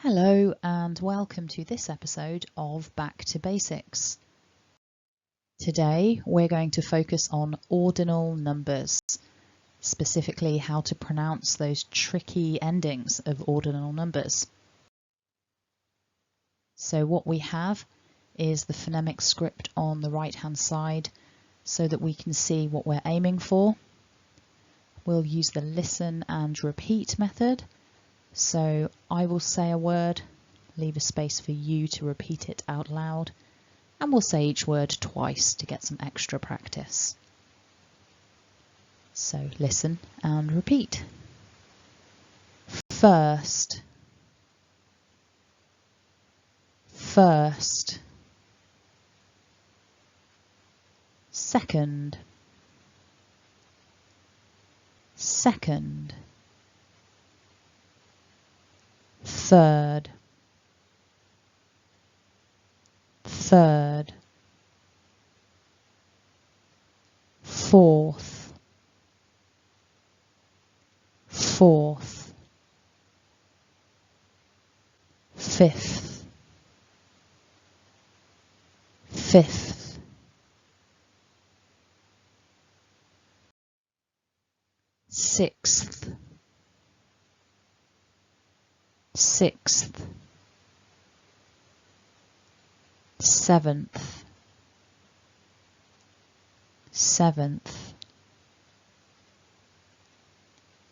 Hello and welcome to this episode of Back to Basics. Today we're going to focus on ordinal numbers, specifically how to pronounce those tricky endings of ordinal numbers. So what we have is the phonemic script on the right hand side so that we can see what we're aiming for. We'll use the listen and repeat method. So I will say a word, leave a space for you to repeat it out loud, and we'll say each word twice to get some extra practice. So listen and repeat. First, first. Second, second. Third, third. Fourth, fourth. Fifth, fifth. Sixth, sixth. Seventh, seventh.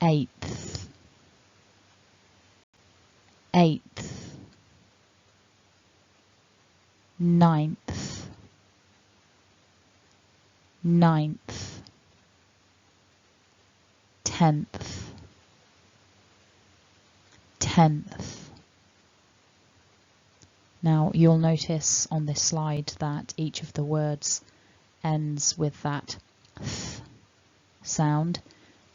Eighth, eighth. Ninth, ninth. 10th, 10th. Now you'll notice on this slide that each of the words ends with that th sound,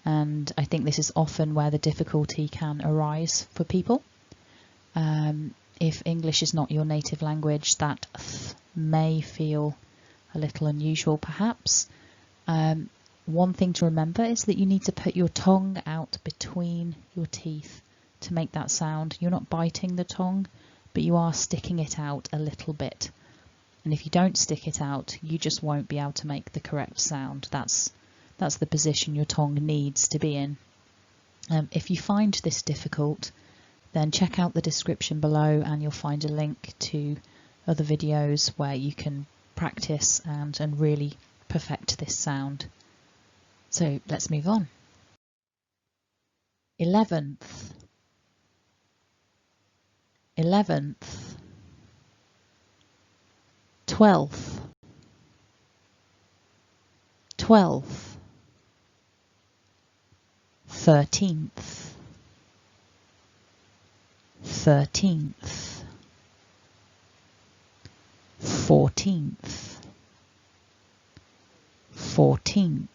and I think this is often where the difficulty can arise for people. If English is not your native language, that th may feel a little unusual perhaps. One thing to remember is that you need to put your tongue out between your teeth to make that sound. You're not biting the tongue, but you are sticking it out a little bit. And if you don't stick it out, you just won't be able to make the correct sound. That's the position your tongue needs to be in. If you find this difficult, then check out the description below and you'll find a link to other videos where you can practice and really perfect this sound. So let's move on. 11th, 11th. 12th, 12th. 13th, 13th. 14th, 14th.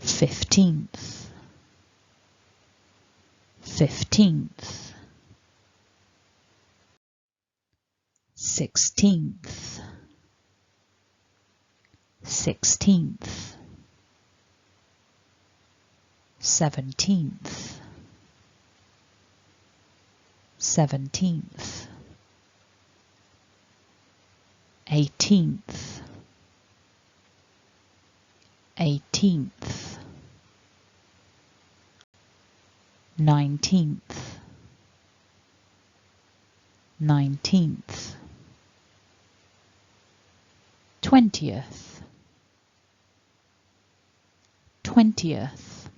15th, 15th. 16th, 16th. 17th, 17th. 18th, 18th. 19th, 19th. 20th, 20th.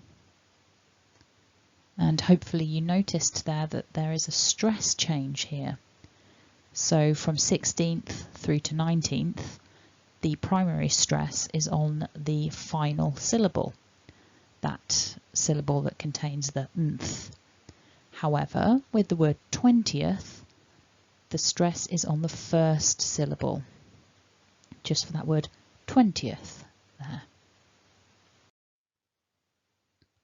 And hopefully you noticed there that there is a stress change here. So from 16th through to 19th, the primary stress is on the final syllable, that syllable that contains the nth. However, with the word 20th, the stress is on the first syllable, just for that word 20th there.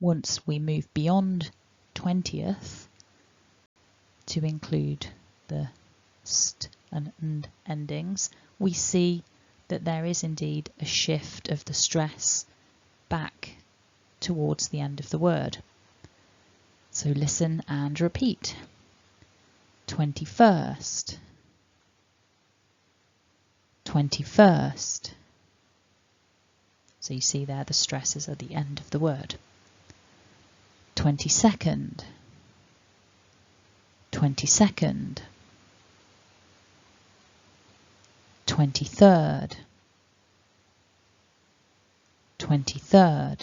Once we move beyond 20th to include the st and nd endings, we see that there is indeed a shift of the stress back towards the end of the word. So listen and repeat. 21st, 21st. So you see there the stress is at the end of the word. 22nd, 22nd. 23rd, 23rd.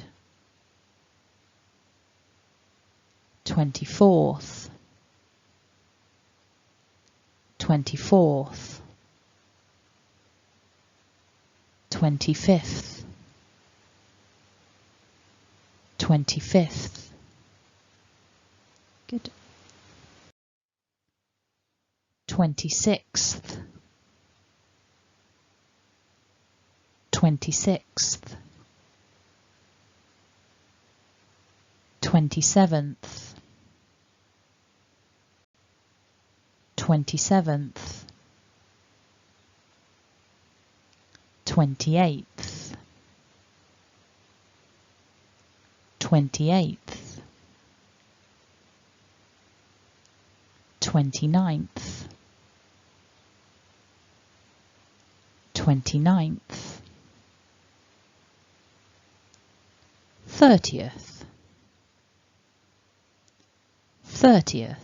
24th, 24th. 25th, 25th. Good. 26th, 26th. 27th, 27th. 28th, 28th. 29th, 29th. 30th, 30th.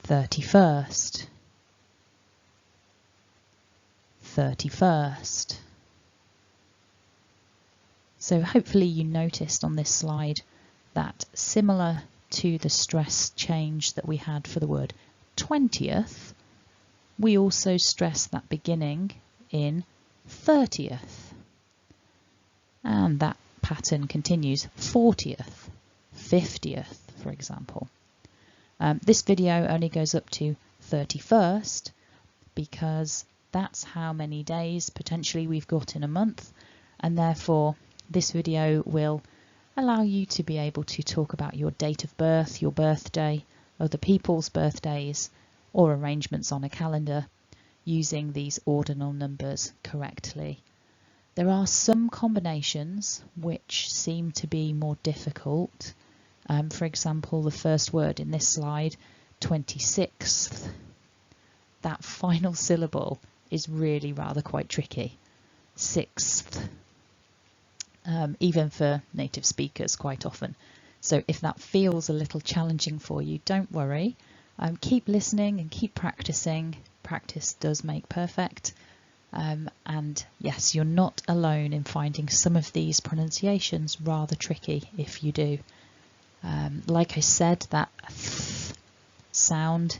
31st, 31st. So hopefully you noticed on this slide that similar to the stress change that we had for the word 20th, we also stress that beginning in 30th. And that pattern continues 40th, 50th, for example. This video only goes up to 31st because that's how many days potentially we've got in a month, and therefore this video will allow you to be able to talk about your date of birth, your birthday, other people's birthdays, or arrangements on a calendar using these ordinal numbers correctly. There are some combinations which seem to be more difficult. For example, the first word in this slide, 26th, that final syllable is really rather quite tricky. 6th, even for native speakers quite often. So if that feels a little challenging for you, don't worry. Keep listening and keep practicing. Practice does make perfect. And yes, you're not alone in finding some of these pronunciations rather tricky if you do. Like I said, that th sound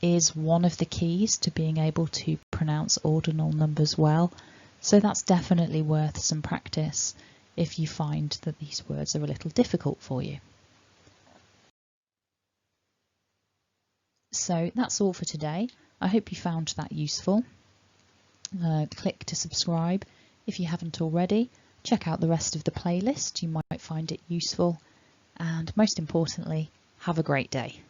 is one of the keys to being able to pronounce ordinal numbers well. So that's definitely worth some practice if you find that these words are a little difficult for you. So that's all for today. I hope you found that useful. Click to subscribe if you haven't already. Check out the rest of the playlist, you might find it useful. And most importantly, have a great day.